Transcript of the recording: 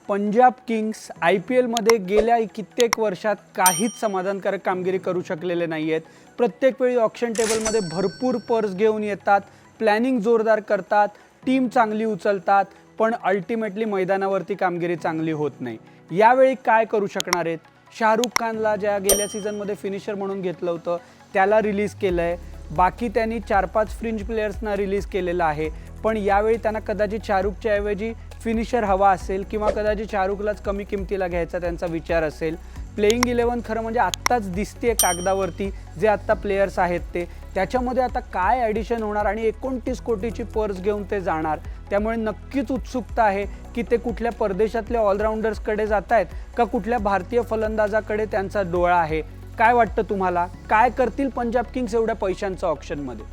Punjab Kings IPLमध्ये गेल्या कित्येक वर्षात काहीच समाधानकारक कामगिरी करू शकलेले नाही आहेत। प्रत्येक वेळी ऑक्शन टेबलमध्ये भरपूर पर्स घेऊन येतात, प्लॅनिंग जोरदार करतात, टीम चांगली उचलतात, पण अल्टिमेटली मैदानावरती कामगिरी चांगली होत नाही। यावेळी काय करू शकणार आहेत? शाहरुख खानला ज्या गेल्या सीझनमध्ये फिनिशर म्हणून घेतलं होतं त्याला रिलीज केलंय, बाकी त्यांनी 4-5 फ्रिंज प्लेयर्सना रिलीज केलेलं आहे, पण यावेळी त्यांना कदाचित शाहरुखच्या ऐवजी फिनिशर हवा असेल किंवा कदाचित शाहरुखलाच कमी किमतीला घ्यायचा त्यांचा विचार असेल। प्लेइंग 11 खरं म्हणजे आत्ताच दिसते कागदावरती, जे आत्ता प्लेयर्स आहेत त्याच्यामध्ये आता काय ॲडिशन होणार आणि 29 कोटीची पर्स घेऊन ते जाणार, त्यामुळे नक्कीच उत्सुकता आहे की ते कुठल्या परदेशातल्या ऑलराऊंडर्सकडे जात आहेत का कुठल्या भारतीय फलंदाजाकडे त्यांचा डोळा आहे। काय वाटतं तुम्हाला, काय करतील पंजाब किंग्स एवढ्या पैशांच्या ऑक्शनमध्ये?